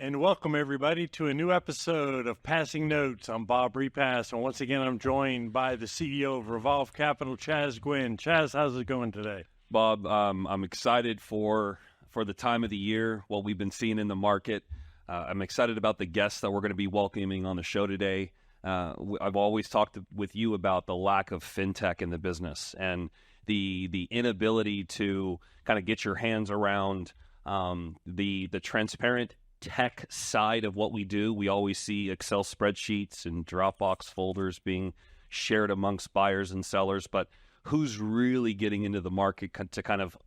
And welcome everybody to a new episode of Passing Notes. I'm Bob Repass, and once again I'm joined by the CEO of Revolve Capital, Chaz Guinn. Chaz, how's it going today? Bob, I'm excited for the time of the year, what we've been seeing in the market. I'm excited about the guests that we're going to be welcoming on the show today. I've always talked with you about the lack of fintech in the business and the inability to kind of get your hands around the transparent tech side of what we do. We always see Excel spreadsheets and Dropbox folders being shared amongst buyers and sellers, but who's really getting into the market to kind of,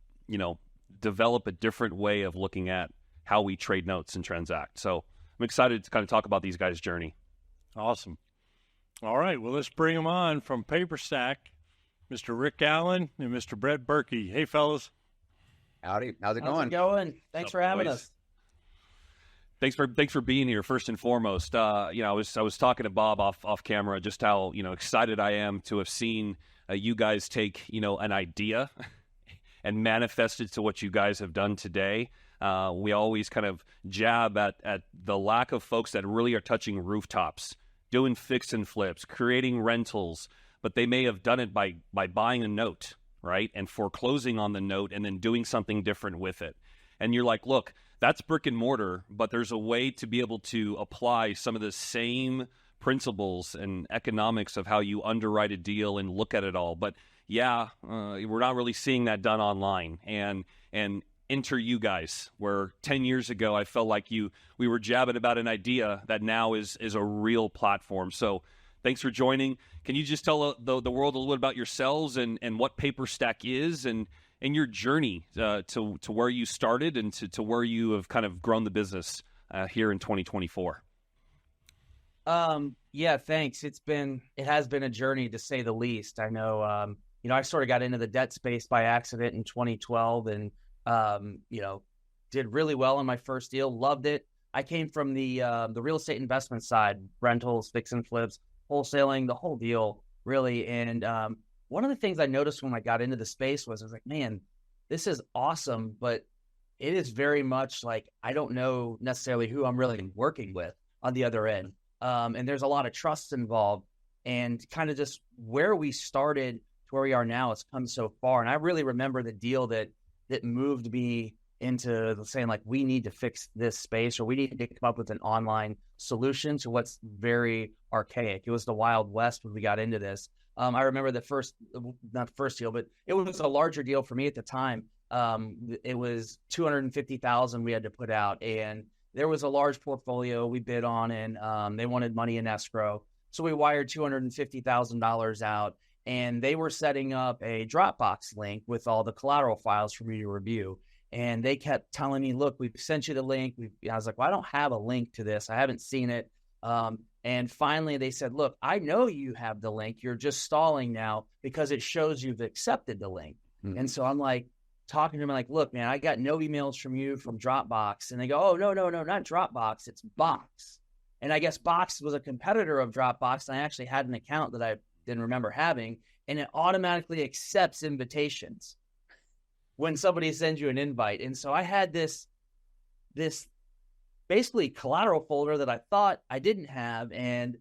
develop a different way of looking at how we trade notes and transact. So I'm excited to kind of talk about these guys' journey. Awesome. All right, well, let's bring them on from Paperstac, Mr. Rick Allen and Mr. Brett Berky. Hey, fellas. Howdy. How's it going? How's it going? Thanks for having us. Thanks for being here. First and foremost, I was talking to Bob off camera just how excited I am to have seen you guys take an idea and manifest it to what you guys have done today. We always kind of jab at the lack of folks that really are touching rooftops, doing fix and flips, creating rentals, but they may have done it by buying a note, right, and foreclosing on the note and then doing something different with it. And you're like, look, that's brick and mortar, but there's a way to be able to apply some of the same principles and economics of how you underwrite a deal and look at it all. But we're not really seeing that done online. And enter you guys, where 10 years ago I felt like we were jabbing about an idea that now is a real platform. So thanks for joining. Can you just tell the world a little bit about yourselves and what Paperstac is and your journey to where you started and to where you have kind of grown the business here in 2024? Yeah, thanks. It has been a journey, to say the least. I know, I sort of got into the debt space by accident in 2012 and, did really well on my first deal. Loved it. I came from the real estate investment side, rentals, fix and flips, wholesaling, the whole deal, really. And one of the things I noticed when I got into the space was I was like, man, this is awesome, but it is very much like I don't know necessarily who I'm really working with on the other end. And there's a lot of trust involved, and kind of just where we started to where we are now, it's come so far. And I really remember the deal that moved me into saying, like, we need to fix this space, or we need to come up with an online solution to what's very archaic. It was the Wild West when we got into this. I remember not the first deal, but it was a larger deal for me at the time. It was $250,000 we had to put out, and there was a large portfolio we bid on, and they wanted money in escrow. So we wired $250,000 out, and they were setting up a Dropbox link with all the collateral files for me to review. And they kept telling me, look, we've sent you the link. I was like, well, I don't have a link to this. I haven't seen it. And finally they said, look, I know you have the link. You're just stalling now because it shows you've accepted the link. Mm-hmm. And so I'm like talking to them like, look, man, I got no emails from you from Dropbox. And they go, oh, no, not Dropbox. It's Box. And I guess Box was a competitor of Dropbox. And I actually had an account that I didn't remember having, and it automatically accepts invitations when somebody sends you an invite. And so I had this basically collateral folder that I thought I didn't have. And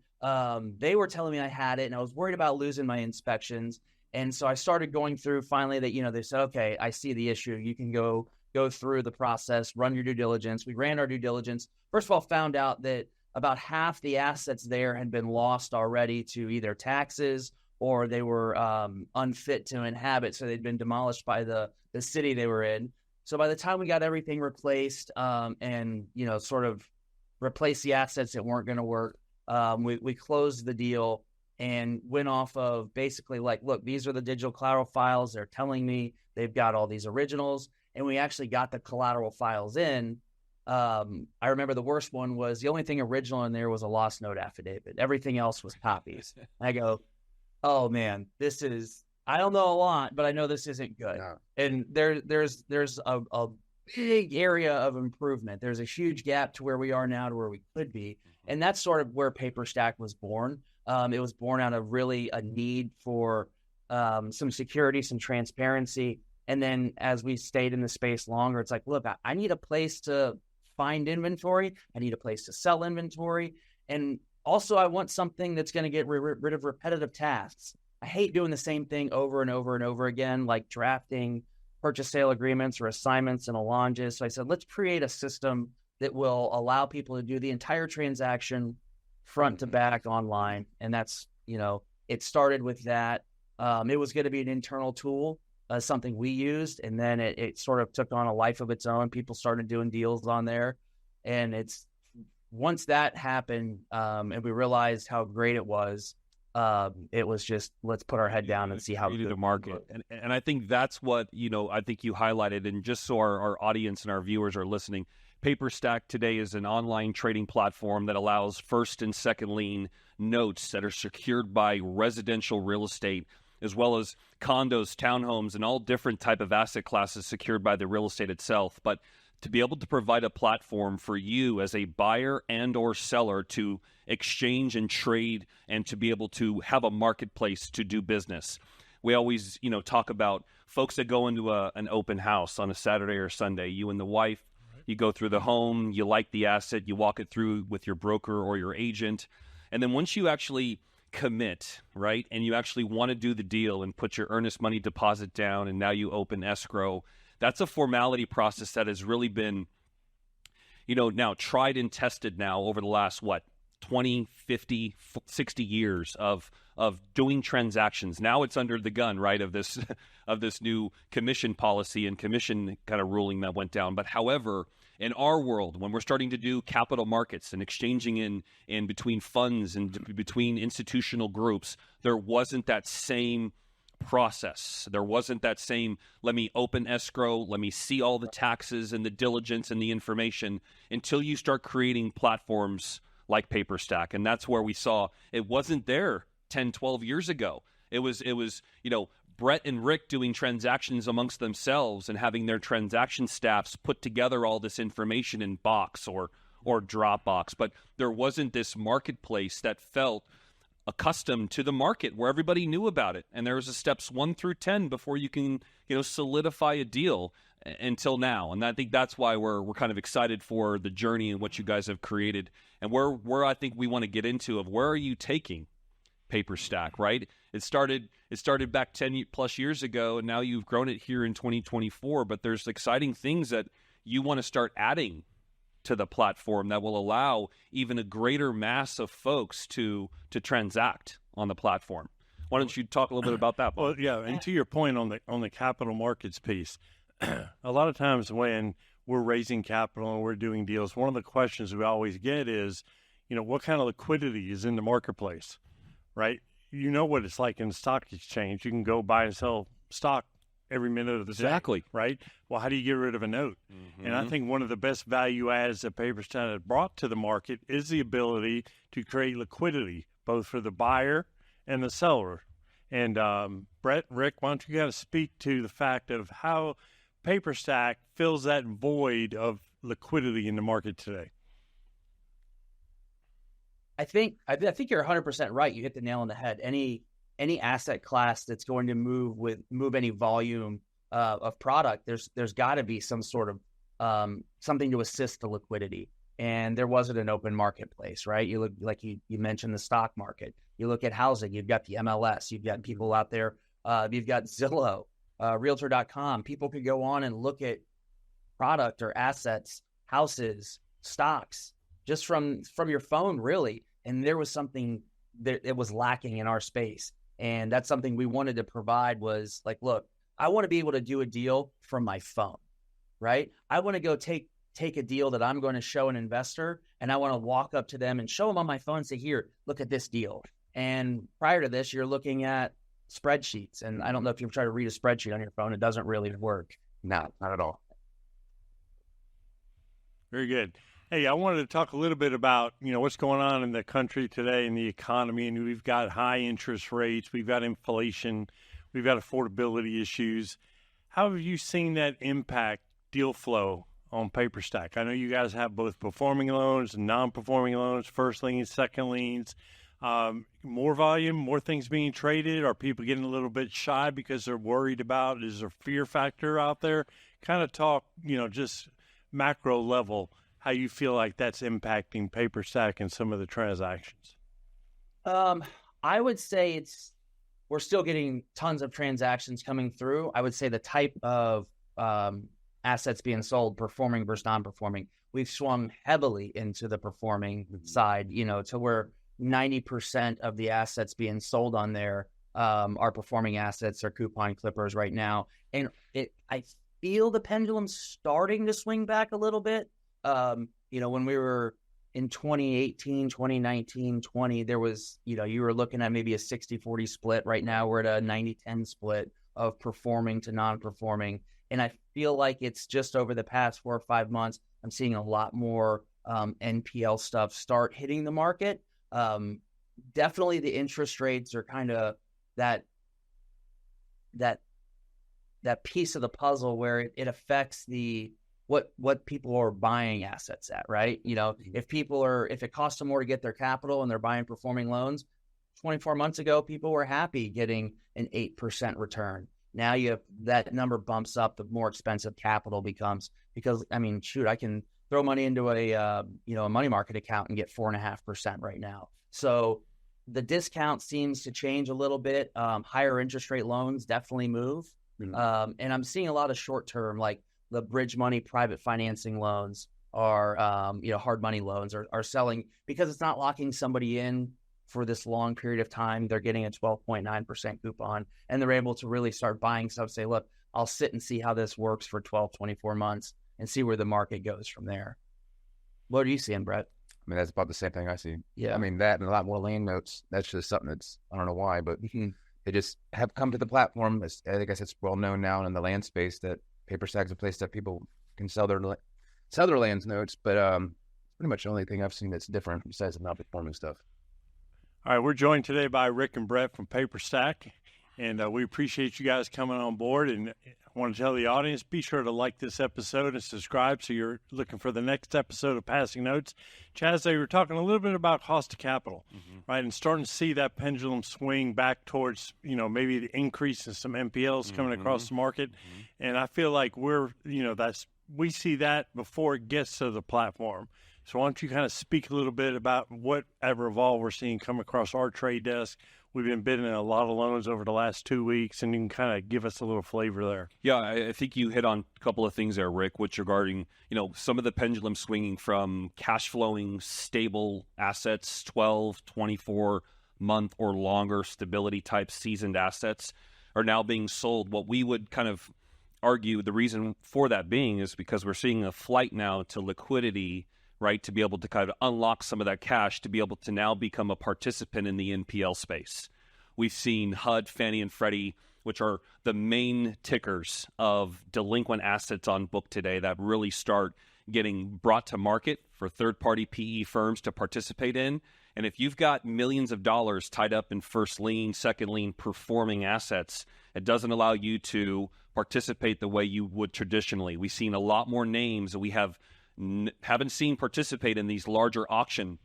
they were telling me I had it, and I was worried about losing my inspections. And so I started going through. Finally, they said, okay, I see the issue. You can go through the process, run your due diligence. We ran our due diligence. First of all, found out that about half the assets there had been lost already to either taxes, or they were unfit to inhabit. So they'd been demolished by the city they were in. So by the time we got everything replaced and, sort of replaced the assets that weren't going to work, we closed the deal and went off of basically like, look, these are the digital collateral files. They're telling me they've got all these originals. And we actually got the collateral files in. I remember the worst one was the only thing original in there was a lost note affidavit. Everything else was copies. I go, oh man, I don't know a lot, but I know this isn't good. No. And there's a big area of improvement. There's a huge gap to where we are now to where we could be. And that's sort of where Paperstac was born. It was born out of really a need for some security, some transparency. And then as we stayed in the space longer, it's like, look, I need a place to find inventory. I need a place to sell inventory. And also, I want something that's going to get rid of repetitive tasks. I hate doing the same thing over and over and over again, like drafting purchase sale agreements or assignments and allonges. So I said, let's create a system that will allow people to do the entire transaction front to back online. And that's, it started with that. It was going to be an internal tool, something we used, and then it sort of took on a life of its own. People started doing deals on there. And once that happened, and we realized how great it was just, let's put our head down and see how good to market. And I think that's what, I think you highlighted. And just so our audience and our viewers are listening, Paperstac today is an online trading platform that allows first and second lien notes that are secured by residential real estate, as well as condos, townhomes, and all different type of asset classes secured by the real estate itself. But to be able to provide a platform for you as a buyer and or seller to exchange and trade, and to be able to have a marketplace to do business. We always, talk about folks that go into an open house on a Saturday or Sunday, you and the wife, you go through the home, you like the asset, you walk it through with your broker or your agent. And then once you actually commit, right, and you actually want to do the deal and put your earnest money deposit down, and now you open escrow, that's a formality process that has really been, now tried and tested now over the last, 20, 50, 60 years of doing transactions. Now it's under the gun, right, of this new commission policy and commission kind of ruling that went down. But however, in our world, when we're starting to do capital markets and exchanging in between funds and between institutional groups, there wasn't that same process. There wasn't that same, let me open escrow, let me see all the taxes and the diligence and the information, until you start creating platforms like Paperstac. And that's where we saw it wasn't there 10, 12 years ago. It was, Brett and Rick doing transactions amongst themselves and having their transaction staffs put together all this information in Box or Dropbox. But there wasn't this marketplace that felt accustomed to the market where everybody knew about it. And there was a steps 1 through 10 before you can, solidify a deal until now. And I think that's why we're kind of excited for the journey and what you guys have created, and where I think we want to get into of where are you taking Paperstac, right? It started back 10 plus years ago, and now you've grown it here in 2024, but there's exciting things that you want to start adding to the platform that will allow even a greater mass of folks to transact on the platform. Why don't you talk a little bit about that, Bob? Well, yeah, and to your point on the capital markets piece, a lot of times when we're raising capital and we're doing deals, one of the questions we always get is, what kind of liquidity is in the marketplace, right? You know what it's like in the stock exchange. You can go buy and sell stock every minute of the Exactly. day, right? Well, how do you get rid of a note? Mm-hmm. And I think one of the best value adds that Paperstac has brought to the market is the ability to create liquidity, both for the buyer and the seller. And Brett, Rick, why don't you guys speak to the fact of how Paperstac fills that void of liquidity in the market today? I think you're 100% right. You hit the nail on the head. Any asset class that's going to move any volume of product, there's got to be some sort of something to assist the liquidity. And there wasn't an open marketplace, right? You look like you mentioned the stock market. You look at housing. You've got the MLS. You've got people out there. You've got Zillow, Realtor.com. People could go on and look at product or assets, houses, stocks, just from your phone, really. And there was something that it was lacking in our space. And that's something we wanted to provide was like, look, I want to be able to do a deal from my phone, right? I want to go take a deal that I'm going to show an investor, and I want to walk up to them and show them on my phone and say, here, look at this deal. And prior to this, you're looking at spreadsheets. And I don't know if you've tried to read a spreadsheet on your phone. It doesn't really work. No, not at all. Very good. Hey, I wanted to talk a little bit about, what's going on in the country today in the economy. And we've got high interest rates. We've got inflation. We've got affordability issues. How have you seen that impact deal flow on Paperstac? I know you guys have both performing loans and non-performing loans, first liens, second liens. More volume, more things being traded? Are people getting a little bit shy because they're worried about, is there a fear factor out there? Kind of talk, just macro level. how you feel like that's impacting Paperstac and some of the transactions. I would say we're still getting tons of transactions coming through. I would say the type of assets being sold, performing versus non-performing, we've swung heavily into the performing side, to where 90% of the assets being sold on there are performing assets or coupon clippers right now. And I feel the pendulum starting to swing back a little bit. When we were in 2018, 2019, 20, there was, you were looking at maybe a 60-40 split. Right now we're at a 90-10 split of performing to non-performing. And I feel like it's just over the past 4 or 5 months, I'm seeing a lot more NPL stuff start hitting the market. Definitely the interest rates are kind of that piece of the puzzle where it affects what people are buying assets at, right? If it costs them more to get their capital and they're buying performing loans, 24 months ago, people were happy getting an 8% return. Now that number bumps up, the more expensive capital becomes, because I can throw money into a money market account and get 4.5% right now. So the discount seems to change a little bit. Higher interest rate loans definitely move. And I'm seeing a lot of short-term, like the bridge money private financing loans are, hard money loans are selling because it's not locking somebody in for this long period of time. They're getting a 12.9% coupon, and they're able to really start buying stuff, say, look, I'll sit and see how this works for 12, 24 months and see where the market goes from there. What are you seeing, Brett? That's about the same thing I see. Yeah. That and a lot more land notes. That's just something that's, I don't know why, but they just have come to the platform. I guess it's well known now in the land space that Paperstac is a place that people can sell their lands notes. But pretty much the only thing I've seen that's different besides the non-performing stuff. All right, we're joined today by Rick and Brett from Paperstac, and we appreciate you guys coming on board. And I want to tell the audience, be sure to like this episode and subscribe so you're looking for the next episode of Passing Notes. Chaz, they were talking a little bit about cost of capital, right, and starting to see that pendulum swing back towards, maybe the increase in some NPLs coming across the market. And I feel like we see that before it gets to the platform. So why don't you kind of speak a little bit about whatever evolve we're seeing come across our trade desk. We've been bidding a lot of loans over the last 2 weeks, and you can kind of give us a little flavor there. Yeah, I think you hit on a couple of things there, Rick, which regarding, some of the pendulum swinging from cash flowing stable assets, 12, 24-month or longer stability type seasoned assets are now being sold. What we would kind of argue the reason for that being is because we're seeing a flight now to liquidity, right, to be able to kind of unlock some of that cash to be able to now become a participant in the NPL space. We've seen HUD, Fannie, and Freddie, which are the main tickers of delinquent assets on book today, that really start getting brought to market for third-party PE firms to participate in. And if you've got millions of dollars tied up in first lien, second lien performing assets, it doesn't allow you to participate the way you would traditionally. We've seen a lot more names that we haven't seen participate in these larger auction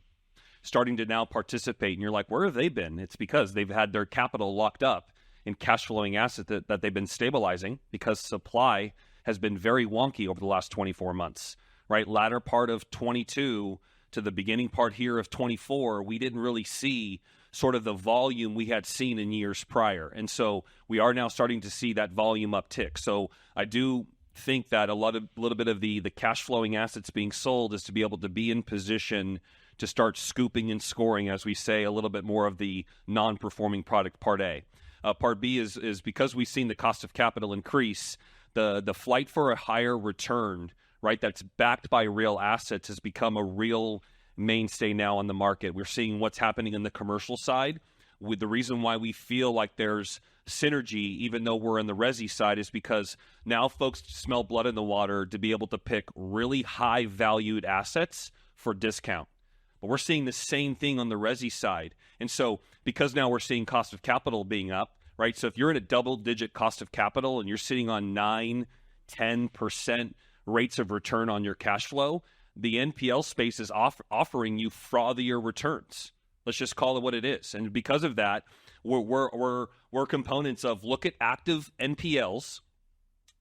starting to now participate. And you're like, where have they been? It's because they've had their capital locked up in cash flowing assets that they've been stabilizing, because supply has been very wonky over the last 24 months, right? Latter part of 22 to the beginning part here of 24, we didn't really see sort of the volume we had seen in years prior. And so we are now starting to see that volume uptick. So I do think that a little bit of the cash flowing assets being sold is to be able to be in position to start scooping and scoring, as we say, a little bit more of the non-performing product, part A. Part B is because we've seen the cost of capital increase, the flight for a higher return, right, that's backed by real assets has become a real mainstay now on the market. We're seeing what's happening in the commercial side. With the reason why we feel like there's synergy, even though we're in the resi side, is because now folks smell blood in the water to be able to pick really high valued assets for discount. But we're seeing the same thing on the resi side. And so because now we're seeing cost of capital being up, right? So if you're at a double digit cost of capital and you're sitting on 9-10% rates of return on your cash flow, the NPL space is offering you frothier returns. Let's just call it what it is. And because of that, we're components of look at active NPLs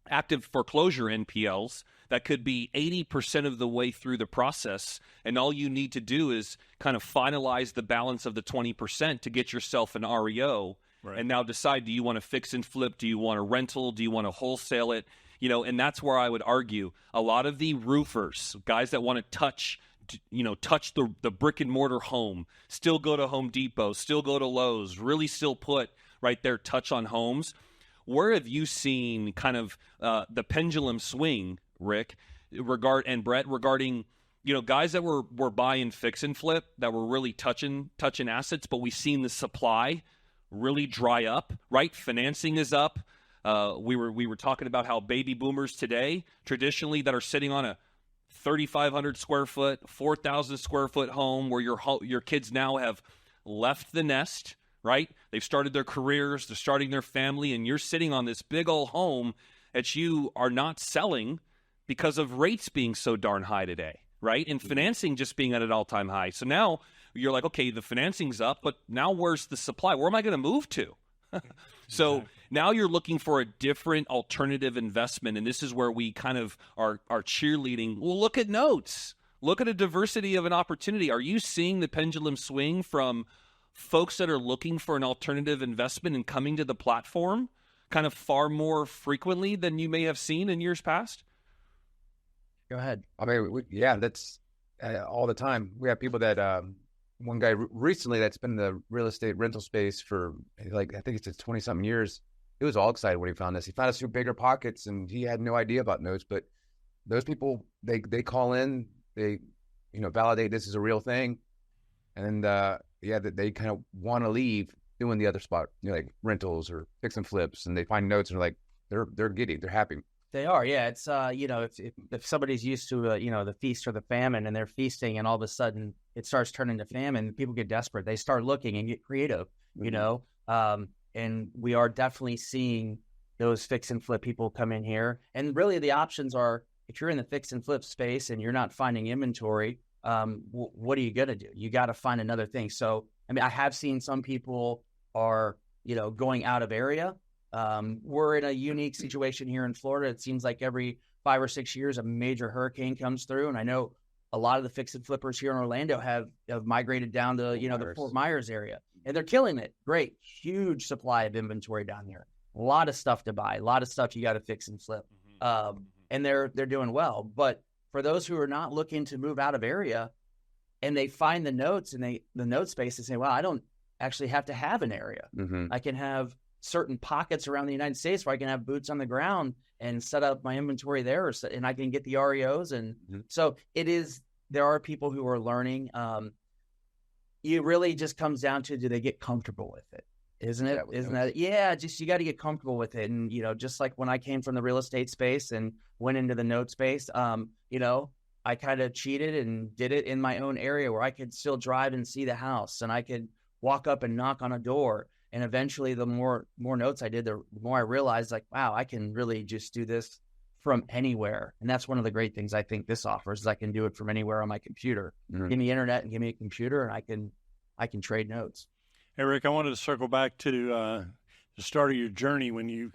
active foreclosure NPLs that could be 80% of the way through the process, and all you need to do is kind of finalize the balance of the 20% to get yourself an REO. Right. And now decide, do you want to fix and flip? Do you want a rental? Do you want to wholesale it? And that's where I would argue a lot of the roofers, guys that want to touch the brick and mortar home, still go to Home Depot, still go to Lowe's, really still put right their touch on homes. Where have you seen kind of the pendulum swing, Rick, and Brett, regarding guys that were buying fix and flip, that were really touching assets, but we've seen the supply really dry up, right? Financing is up. We were talking about how baby boomers today, traditionally, that are sitting on a 3,500 square foot, 4,000 square foot home where your kids now have left the nest, right? They've started their careers, they're starting their family, and you're sitting on this big old home that you are not selling because of rates being so darn high today, right? And financing just being at an all-time high. So now you're like, okay, the financing's up, but now where's the supply? Where am I going to move to? So now you're looking for a different alternative investment, and this is where we kind of are cheerleading. Well, look at notes. Look at a diversity of an opportunity. Are you seeing the pendulum swing from folks that are looking for an alternative investment and coming to the platform kind of far more frequently than you may have seen in years past? Go ahead. I mean, that's all the time. We have people that, one guy recently that's been in the real estate rental space for I think it's 20-something years. He was all excited when he found this. He found us through Bigger Pockets, and he had no idea about notes. But those people, they call in, they validate this is a real thing, and that they kind of want to leave doing the other spot, like rentals or fix and flips, and they find notes and they're giddy, they're happy. They are, yeah. It's if somebody's used to the feast or the famine, and they're feasting, and all of a sudden it starts turning to famine, people get desperate. They start looking and get creative, and we are definitely seeing those fix and flip people come in here. And really, the options are, if you're in the fix and flip space and you're not finding inventory, what are you gonna do? You got to find another thing. So, I mean, I have seen some people are going out of area. We're in a unique situation here in Florida. It seems like every 5 or 6 years a major hurricane comes through, and I know a lot of the fix and flippers here in Orlando have migrated down to the Fort Myers area, and they're killing it. Great, huge supply of inventory down there. A lot of stuff to buy, a lot of stuff you got to fix and flip, and they're doing well. But for those who are not looking to move out of area, and they find the notes and the note space, and say, "Well, I don't actually have to have an area. I can have certain pockets around the United States where I can have boots on the ground and set up my inventory there, and I can get the REOs." And so there are people who are learning. It really just comes down to, do they get comfortable with it? Isn't it? Isn't that? Yeah, just you got to get comfortable with it. And, just like when I came from the real estate space and went into the note space, I kind of cheated and did it in my own area where I could still drive and see the house, and I could walk up and knock on a door. And eventually, the more notes I did, the more I realized, like, wow, I can really just do this from anywhere. And that's one of the great things I think this offers, is I can do it from anywhere on my computer. Give me internet and give me a computer, and I can trade notes. Hey, Rick, I wanted to circle back to the start of your journey when you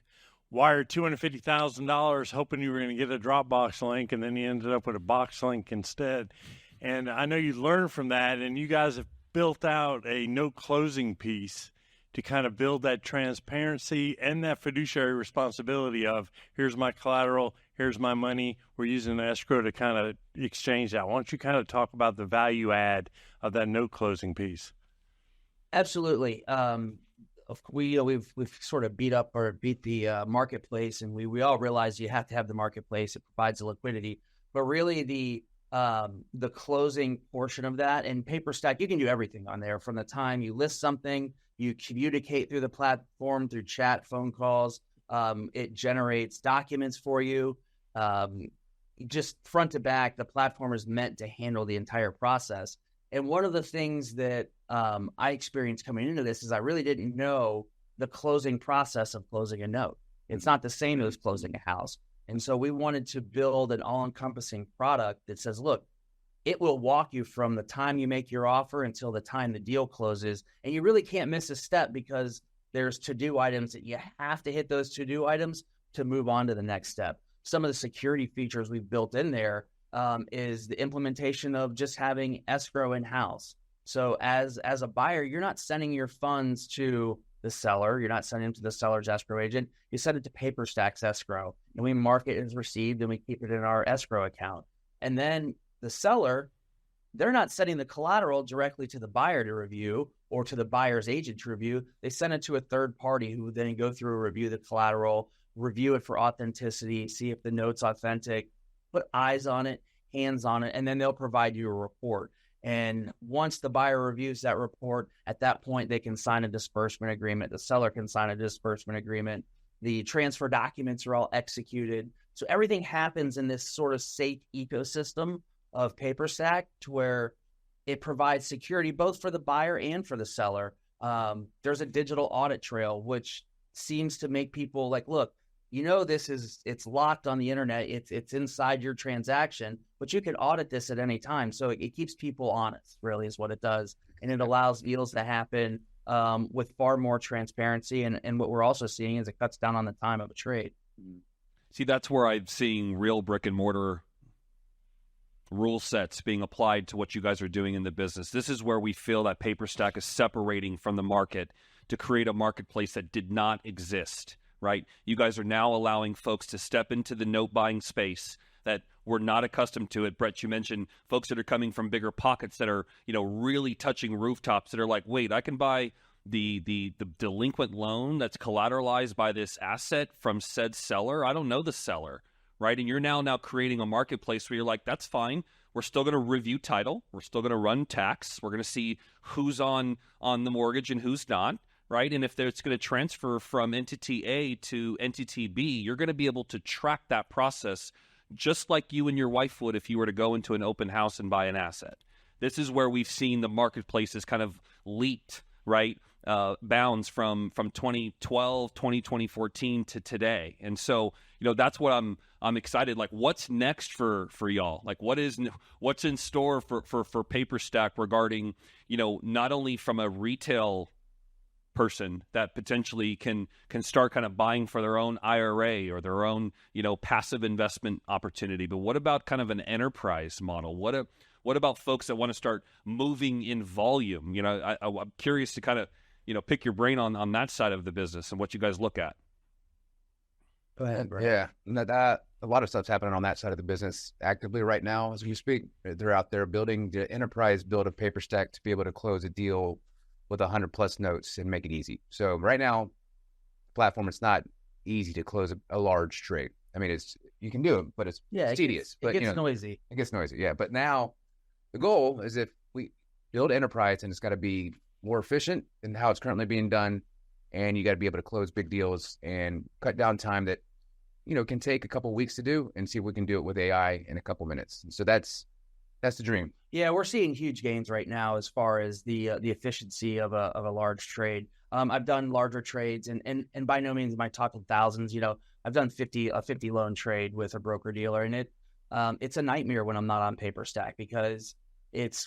wired $250,000 hoping you were going to get a Dropbox link, and then you ended up with a box link instead. And I know you learned from that, and you guys have built out a note closing piece to kind of build that transparency and that fiduciary responsibility of, here's my collateral, here's my money, we're using an escrow to kind of exchange that. Why don't you kind of talk about the value add of that note closing piece? Absolutely. We've sort of beat the marketplace, and we all realize you have to have the marketplace. It provides the liquidity, but really the closing portion of that, and Paperstac, you can do everything on there. From the time you list something, you communicate through the platform, through chat, phone calls. It generates documents for you. Just front to back, the platform is meant to handle the entire process. And one of the things that I experienced coming into this is I really didn't know the closing process of closing a note. It's not the same as closing a house. And so we wanted to build an all-encompassing product that says, look, it will walk you from the time you make your offer until the time the deal closes. And you really can't miss a step, because there's to-do items that you have to hit those to-do items. to move on to the next step. Some of the security features we've built in there is the implementation of just having escrow in-house. So as a buyer, you're not sending your funds to the seller. You're not sending them to the seller's escrow agent. You send it to Paperstac's escrow, and we mark it as received, and we keep it in our escrow account. And then the seller, they're not sending the collateral directly to the buyer to review or to the buyer's agent to review. They send it to a third party who would then go through, review the collateral, review it for authenticity, see if the note's authentic, put eyes on it, hands on it, and then they'll provide you a report. And once the buyer reviews that report, at that point, they can sign a disbursement agreement. The seller can sign a disbursement agreement. The transfer documents are all executed. So everything happens in this sort of safe ecosystem of Paperstac to where it provides security both for the buyer and for the seller. There's a digital audit trail, which seems to make people like, look, it's locked on the internet. It's inside your transaction, but you can audit this at any time. So it keeps people honest, really, is what it does. And it allows deals to happen with far more transparency. And what we're also seeing is it cuts down on the time of a trade. See, that's where I'm seeing real brick and mortar rule sets being applied to what you guys are doing in the business. This is where we feel that Paperstac is separating from the market to create a marketplace that did not exist. Right? You guys are now allowing folks to step into the note buying space that we're not accustomed to it. Brett, you mentioned folks that are coming from bigger pockets that are, really touching rooftops that are like, wait, I can buy the delinquent loan that's collateralized by this asset from said seller. I don't know the seller, right? And you're now creating a marketplace where you're like, that's fine. We're still going to review title. We're still going to run tax. We're going to see who's on the mortgage and who's not. Right. And if it's going to transfer from entity A to entity B, you're going to be able to track that process just like you and your wife would if you were to go into an open house and buy an asset. This is where we've seen the marketplaces kind of leaked, right? Bounds from 2012, 2014 to today. And so, that's what I'm excited. Like, what's next for y'all? Like, what's in store for Paperstac regarding, not only from a retail person that potentially can start kind of buying for their own IRA or their own, passive investment opportunity. But what about kind of an enterprise model? What about folks that want to start moving in volume? I'm curious to kind of, pick your brain on that side of the business and what you guys look at. Go ahead, Brett. Yeah, that a lot of stuff's happening on that side of the business actively right now as we speak. They're out there building the enterprise build of Paperstac to be able to close a deal with 100+ notes and make it easy. So right now, platform, it's not easy to close a large trade. I mean, you can do it, but it's tedious. It gets noisy. It gets noisy, yeah. But now the goal is if we build enterprise, and it's got to be more efficient than how it's currently being done, and you got to be able to close big deals and cut down time that can take a couple of weeks to do, and see if we can do it with AI in a couple minutes. So that's the dream. Yeah, we're seeing huge gains right now as far as the efficiency of a large trade. I've done larger trades, and by no means am I talking thousands. I've done a 50 loan trade with a broker dealer, and it's a nightmare when I'm not on Paperstac because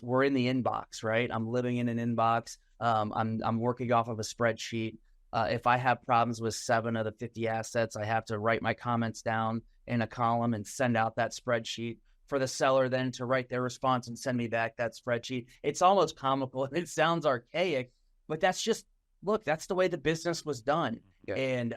we're in the inbox, right? I'm living in an inbox. I'm working off of a spreadsheet. If I have problems with 7 of the 50 assets, I have to write my comments down in a column and send out that spreadsheet for the seller then to write their response and send me back that spreadsheet. It's almost comical and it sounds archaic, but that's the way the business was done. Yeah. And,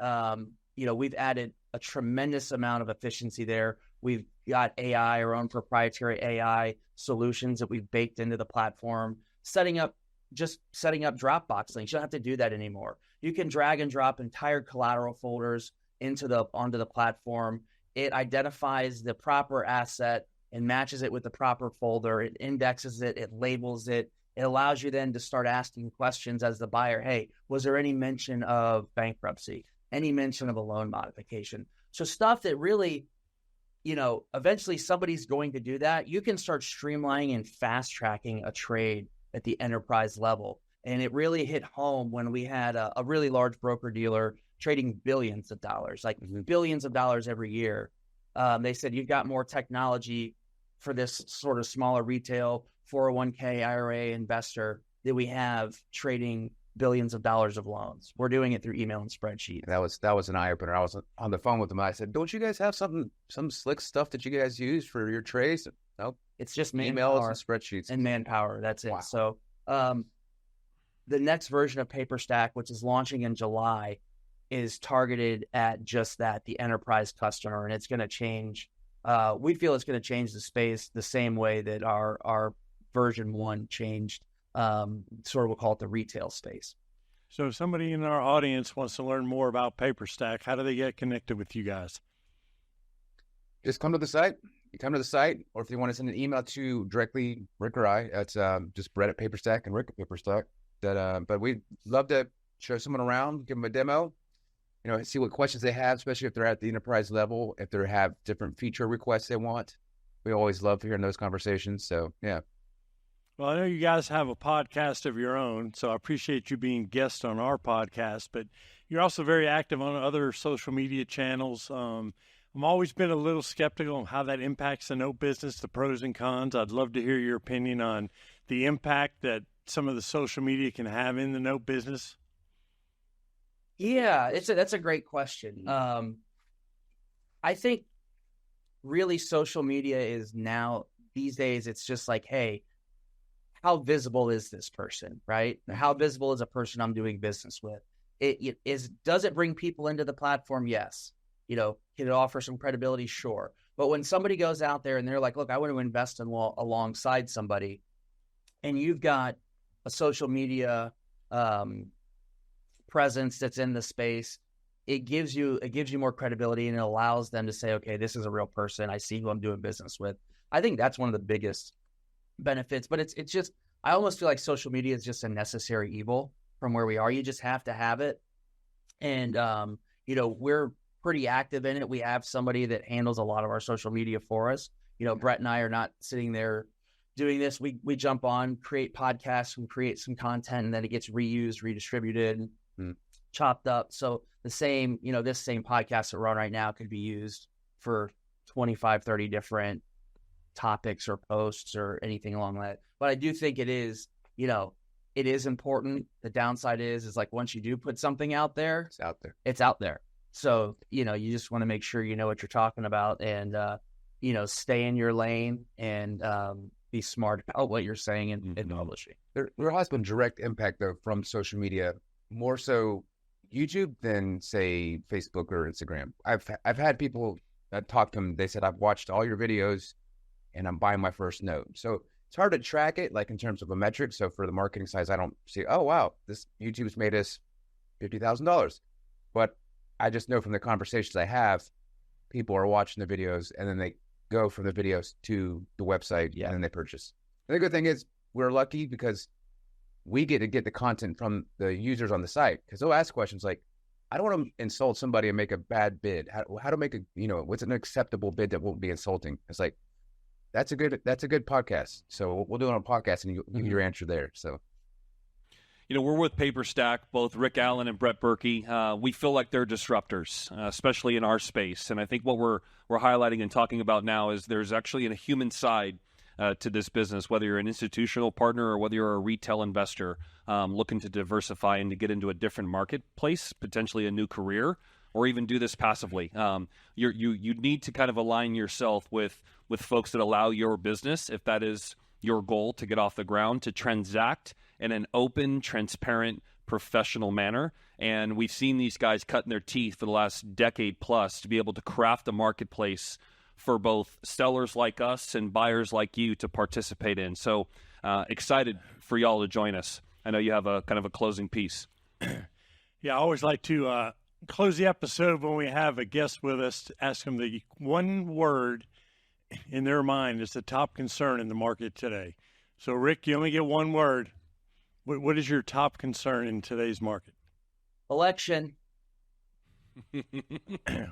we've added a tremendous amount of efficiency there. We've got AI, our own proprietary AI solutions that we've baked into the platform, setting up Dropbox links. You don't have to do that anymore. You can drag and drop entire collateral folders onto the platform. It identifies the proper asset and matches it with the proper folder. It indexes it. It labels it. It allows you then to start asking questions as the buyer. Hey, was there any mention of bankruptcy? Any mention of a loan modification? So stuff that really, eventually somebody's going to do that. You can start streamlining and fast tracking a trade at the enterprise level. And it really hit home when we had a really large broker dealer trading billions of dollars, billions of dollars every year. They said, you've got more technology for this sort of smaller retail 401k IRA investor that we have trading billions of dollars of loans. We're doing it through email and spreadsheets. That was an eye opener. I was on the phone with them. I said, "Don't you guys have some slick stuff that you guys use for your trays?" Nope. It's just Emails manpower and spreadsheets and manpower. That's it. Wow. So the next version of Paperstac, which is launching in July, is targeted at just that, the enterprise customer, and it's going to change. We feel it's going to change the space the same way that our version 1 changed, sort of we'll call it the retail space. So if somebody in our audience wants to learn more about Paperstac, how do they get connected with you guys? Just come to the site. You come to the site, or if you want to send an email to directly Rick or I, it's just Brett at Paperstac and Rick at Paperstac. But we'd love to show someone around, give them a demo, see what questions they have, especially if they're at the enterprise level, if they have different feature requests they want. We always love hearing those conversations. So, yeah. Well, I know you guys have a podcast of your own, so I appreciate you being guests on our podcast, but you're also very active on other social media channels. I've always been a little skeptical on how that impacts the note business, the pros and cons. I'd love to hear your opinion on the impact that some of the social media can have in the note business. Yeah, that's a great question. I think really social media is now, these days, it's just like, hey, how visible is this person, right? How visible is a person I'm doing business with? Does it bring people into the platform? Yes. Can it offer some credibility? Sure. But when somebody goes out there and they're like, look, I want to invest alongside somebody, and you've got a social media presence that's in the space, it gives you more credibility, and it allows them to say, okay, this is a real person. I see who I'm doing business with. I think that's one of the biggest benefits, but it's just, I almost feel like social media is just a necessary evil from where we are. You just have to have it. And, we're pretty active in it. We have somebody that handles a lot of our social media for us. Brett and I are not sitting there doing this. We jump on, create podcasts, and create some content, and then it gets reused, redistributed, chopped up. So the same, this same podcast that we're on right now could be used for 25, 30 different topics or posts or anything along that. But I do think it is important. The downside is like, once you do put something out there, it's out there. So, you just want to make sure you know what you're talking about, and, stay in your lane, and be smart about what you're saying and publishing. There has been direct impact, though, from social media, more so YouTube than, say, Facebook or Instagram. I've had people that talk to them. They said, I've watched all your videos and I'm buying my first note. So it's hard to track it, like in terms of a metric. So for the marketing side, I don't see, oh, wow, this YouTube's made us $50,000. But I just know from the conversations I have, people are watching the videos and then they go from the videos to the website and then they purchase. And the good thing is we're lucky because we get to get the content from the users on the site, because they'll ask questions like, I don't want to insult somebody and make a bad bid. How to make what's an acceptable bid that won't be insulting? It's like, that's a good podcast. So we'll do it on a podcast and you give your answer there. So, we're with Paperstac, both Rick Allen and Brett Berky. We feel like they're disruptors, especially in our space. And I think what we're highlighting and talking about now is there's actually a human side to this business, whether you're an institutional partner or whether you're a retail investor looking to diversify and to get into a different marketplace, potentially a new career, or even do this passively. You need to kind of align yourself with folks that allow your business, if that is your goal, to get off the ground, to transact in an open, transparent, professional manner. And we've seen these guys cutting their teeth for the last decade plus to be able to craft a marketplace for both sellers like us and buyers like you to participate in. So excited for y'all to join us. I know you have a kind of a closing piece. Yeah, I always like to close the episode when we have a guest with us to ask them the one word in their mind is the top concern in the market today. So, Rick, you only get one word. What is your top concern in today's market? Election. Well,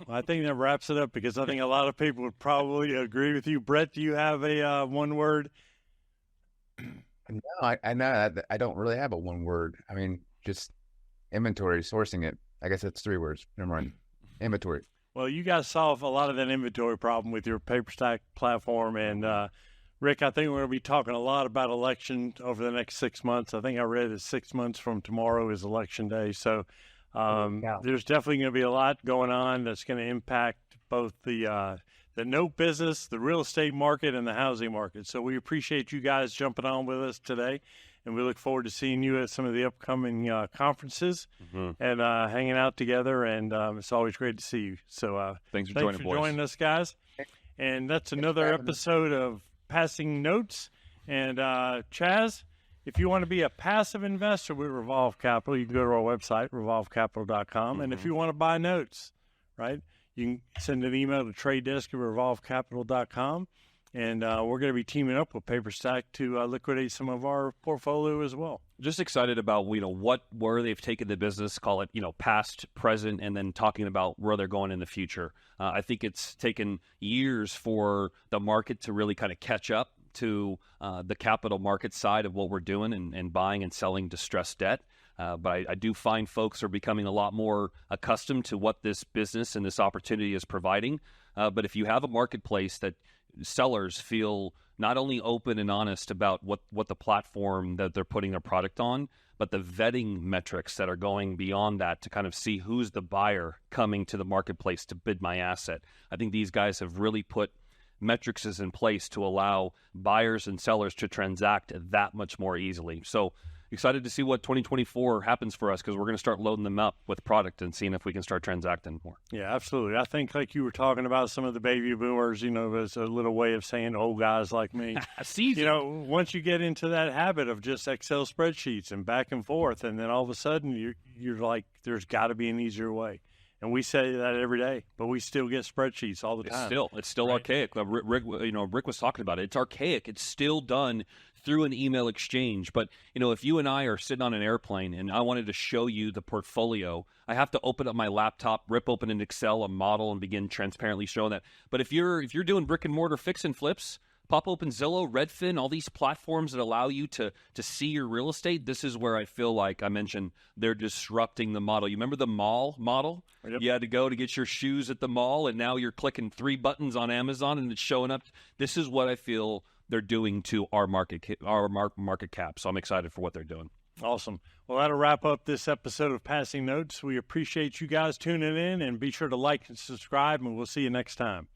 I think that wraps it up, because I think a lot of people would probably agree with you. Brett, do you have a one word? No, I know I don't really have a one word. I mean, just inventory, sourcing it. I guess that's 3 words. Never mind. Inventory. Well, you guys solve a lot of that inventory problem with your Paperstac platform, and Rick, I think we're going to be talking a lot about election over the next 6 months. I think I read that 6 months from tomorrow is election day. So there's definitely going to be a lot going on that's going to impact both the note business, the real estate market, and the housing market. So we appreciate you guys jumping on with us today, and we look forward to seeing you at some of the upcoming conferences and hanging out together. And it's always great to see you. So thanks for joining us, guys. And that's another episode of Passing Notes. And Chaz, if you want to be a passive investor with Revolve Capital, you can go to our website, revolvecapital.com. And if you want to buy notes, right, you can send an email to tradedesk@revolvecapital.com. And we're going to be teaming up with Paperstac to liquidate some of our portfolio as well. Just excited about where they've taken the business, call it past, present, and then talking about where they're going in the future. I think it's taken years for the market to really kind of catch up to the capital market side of what we're doing and buying and selling distressed debt. But I do find folks are becoming a lot more accustomed to what this business and this opportunity is providing. But if you have a marketplace that sellers feel not only open and honest about what the platform that they're putting their product on, but the vetting metrics that are going beyond that to kind of see who's the buyer coming to the marketplace to bid my asset. I think these guys have really put metrics in place to allow buyers and sellers to transact that much more easily. So excited to see what 2024 happens for us, because we're going to start loading them up with product and seeing if we can start transacting more. Yeah, absolutely. I think like you were talking about some of the baby boomers, as a little way of saying old guys like me. Once you get into that habit of just Excel spreadsheets and back and forth, and then all of a sudden you're like, there's got to be an easier way. And we say that every day, but we still get spreadsheets all the time. It's still archaic. Rick was talking about it. It's archaic. It's still done through an email exchange. But, if you and I are sitting on an airplane and I wanted to show you the portfolio, I have to open up my laptop, rip open an Excel, a model, and begin transparently showing that. But if you're doing brick and mortar fix and flips, pop open Zillow, Redfin, all these platforms that allow you to see your real estate. This is where I feel like I mentioned they're disrupting the model. You remember the mall model? Yep. You had to go to get your shoes at the mall, and now you're clicking 3 buttons on Amazon, and it's showing up. This is what I feel they're doing to our market cap. So I'm excited for what they're doing. Awesome. Well, that'll wrap up this episode of Passing Notes. We appreciate you guys tuning in, and be sure to like and subscribe, and we'll see you next time.